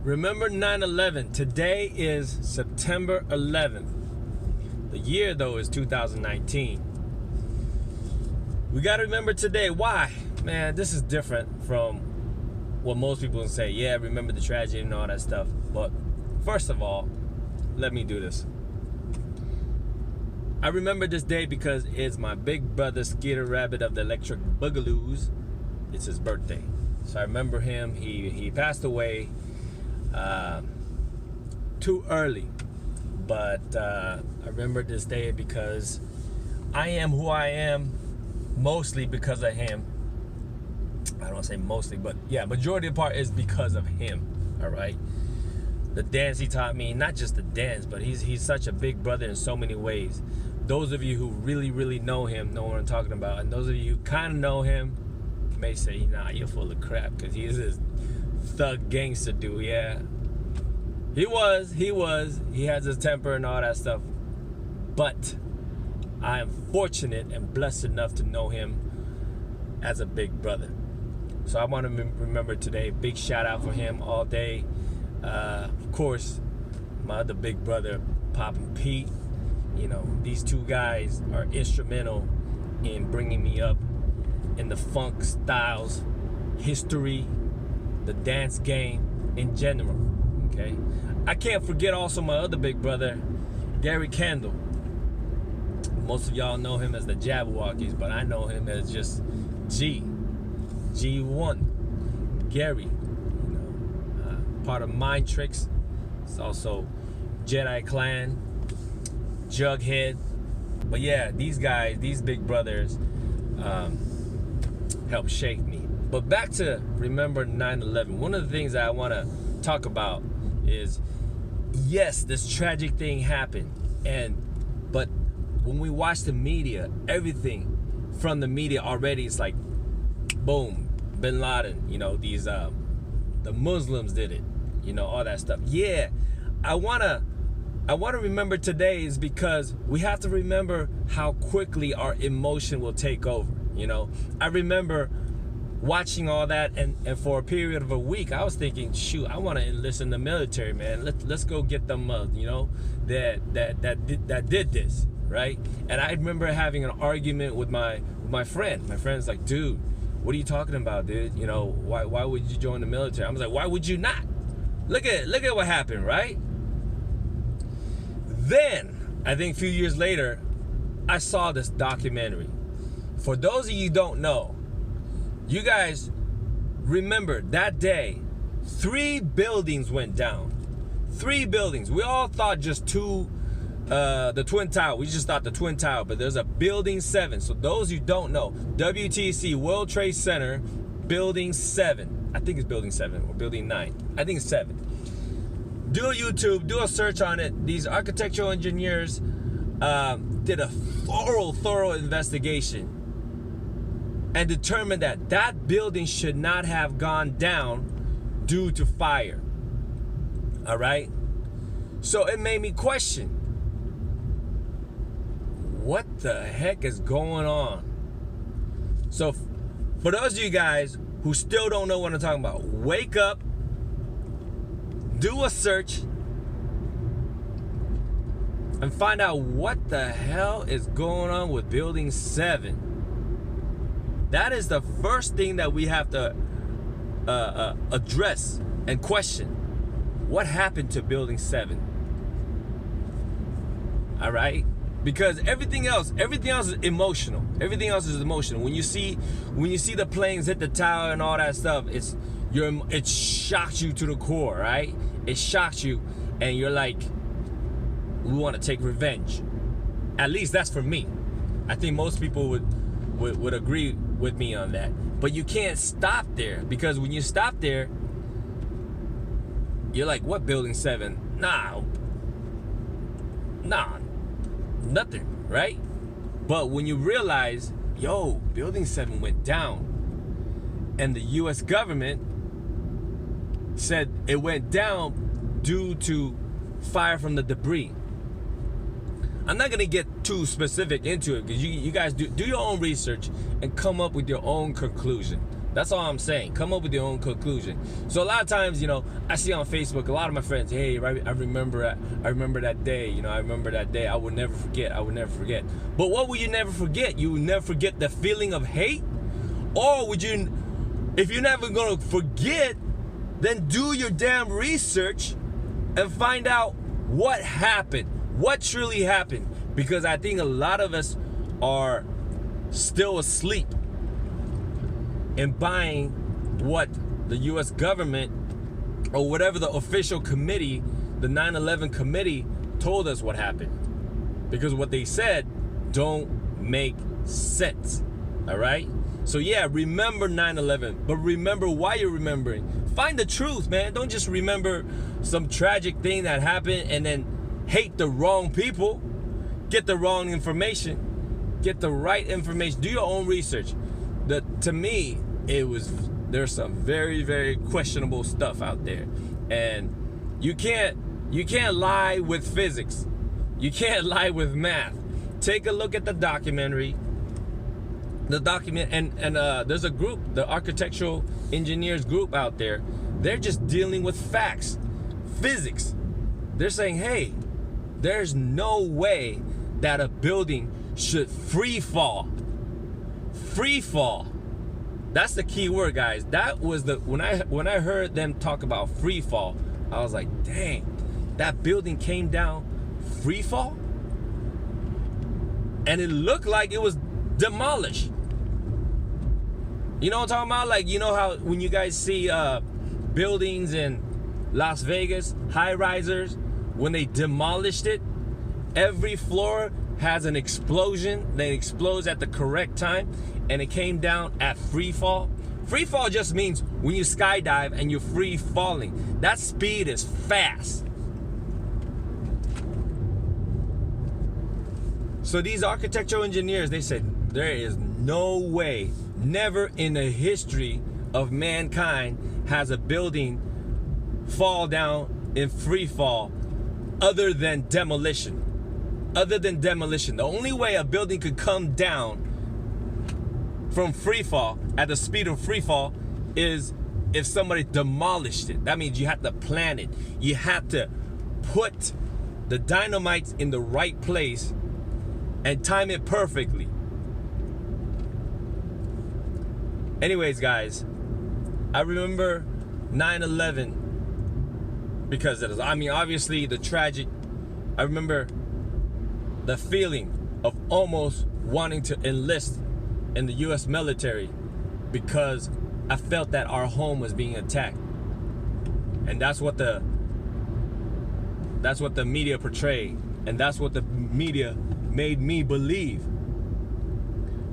Remember 9/11. Today is September 11th. The year, though, is 2019. We got to remember today. Why? Man, this is different from what most people say. Yeah, remember the tragedy and all that stuff. But first of all, let me do this. I remember this day because it's my big brother, Skeeter Rabbit of the Electric Boogaloos. It's his birthday. So I remember him. He passed away too early. But I remember this day because I am who I am mostly because of him. I don't want to say mostly, but yeah, majority of the part is because of him. All right. The dance he taught me, not just the dance, but he's such a big brother in so many ways. Those of you who really know him know what I'm talking about. And those of you who kind of know him may say, nah, you're full of crap, because he's this thug gangster dude. Yeah, he has his temper and all that stuff. But I am fortunate and blessed enough to know him as a big brother. So I want to remember today, big shout out for him all day. Of course, my other big brother, Pop and Pete. You know, these two guys are instrumental in bringing me up in the funk styles, history, the dance game in general. Okay, I can't forget also my other big brother, Gary Kendall. Most of y'all know him as the Jabberwockies, but I know him as just G1, Gary. You know, part of Mind Tricks. It's also Jedi Clan, Jughead. But yeah, these guys, these big brothers, helped shape me. But back to remember 9/11. One of the things that I want to talk about is, yes, this tragic thing happened, but when we watch the media, everything from the media already is like, boom, Bin Laden, you know, these the Muslims did it, you know, all that stuff. Yeah, I wanna remember today is because we have to remember how quickly our emotion will take over. You know, I remember watching all that, and for a period of a week, I was thinking, shoot, I want to enlist in the military, man. Let's go get them, you know, that did this, right? And I remember having an argument with my friend. My friend's like, dude, what are you talking about, dude? You know, why would you join the military? I was like, why would you not? Look at what happened, right? Then, I think a few years later, I saw this documentary. For those of you who don't know, you guys remember that day, 3 buildings went down. 3 buildings. We all thought just two, the Twin Tower. We just thought the Twin Tower, but there's a building 7. So those who don't know, WTC, World Trade Center, building 7. I think it's building 7 or building 9. I think it's 7. Do a YouTube, do a search on it. These architectural engineers did a thorough investigation and determined that building should not have gone down due to fire. All right? So it made me question, what the heck is going on? So for those of you guys who still don't know what I'm talking about, wake up, do a search, and find out what the hell is going on with building 7. That is the first thing that we have to address and question. What happened to building 7? All right? Because everything else is emotional. Everything else is emotional. When you see the planes hit the tower and all that stuff, it shocks you to the core, right? It shocks you, and you're like, we want to take revenge. At least that's for me. I think most people would agree with me on that. But you can't stop there, because when you stop there, you're like, what building 7? Nah, nothing, right? But when you realize, yo, building 7 went down, and the US government said it went down due to fire from the debris. I'm not gonna get too specific into it, because you guys do your own research and come up with your own conclusion. That's all I'm saying. Come up with your own conclusion. So a lot of times, I see on Facebook a lot of my friends, hey, I remember that day. I remember that day. I will never forget. But what will you never forget? You will never forget the feeling of hate? Or would you, if you're never gonna forget, then do your damn research and find out what happened, what truly happened. Because I think a lot of us are still asleep and buying what the U.S. government or whatever the official committee, the 9/11 committee, told us what happened. Because what they said don't make sense. All right? So yeah, remember 9/11, but remember why you're remembering. Find the truth, man. Don't just remember some tragic thing that happened and then hate the wrong people. Get the wrong information. Get the right information. Do your own research. To me, there's some very, very questionable stuff out there. And you can't lie with physics. You can't lie with math. Take a look at the documentary. And there's a group, the architectural engineers group out there. They're just dealing with facts, physics. They're saying, hey, there's no way that a building should free fall. Free fall. That's the key word, guys. That was when I heard them talk about free fall, I was like, dang, that building came down free fall? And it looked like it was demolished. You know what I'm talking about? Like, you know how when you guys see buildings in Las Vegas, high-risers, when they demolished it, every floor has an explosion. They explodes at the correct time, and it came down at free fall. Free fall just means when you skydive and you're free falling. That speed is fast. So these architectural engineers, they said, there is no way, never in the history of mankind has a building fall down in free fall other than demolition. The only way a building could come down from free fall at the speed of free fall is if somebody demolished it. That means you have to plan it. You have to put the dynamites in the right place and time it perfectly. Anyways, guys, I remember 9/11 because it is, obviously the tragic. I remember the feeling of almost wanting to enlist in the U.S. military because I felt that our home was being attacked. And that's what the media portrayed, and that's what the media made me believe.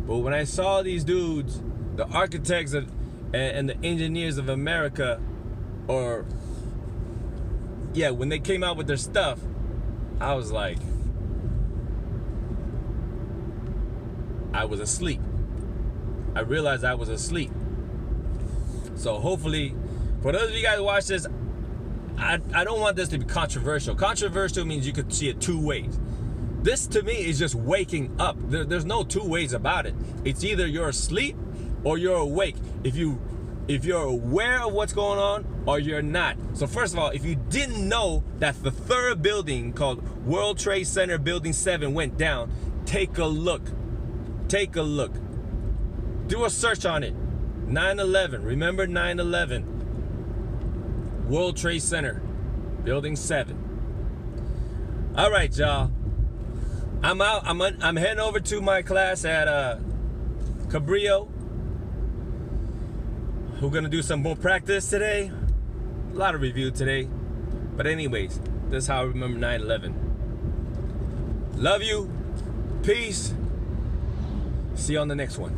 But when I saw these dudes, the architects and the engineers of America, when they came out with their stuff, I was like, I was asleep. I realized I was asleep. So hopefully, for those of you guys who watch this, I don't want this to be controversial. Controversial means you could see it two ways. This to me is just waking up. There's no two ways about it. It's either you're asleep or you're awake. If you're aware of what's going on or you're not. So first of all, if you didn't know that the third building called World Trade Center Building 7 went down, take a look. Take a look. Do a search on it. 9/11. Remember 9/11. World Trade Center Building 7. All right, y'all. I'm out. I'm heading over to my class at Cabrillo. We're gonna do some more practice today. A lot of review today. But anyways, this is how I remember 9/11. Love you. Peace. See you on the next one.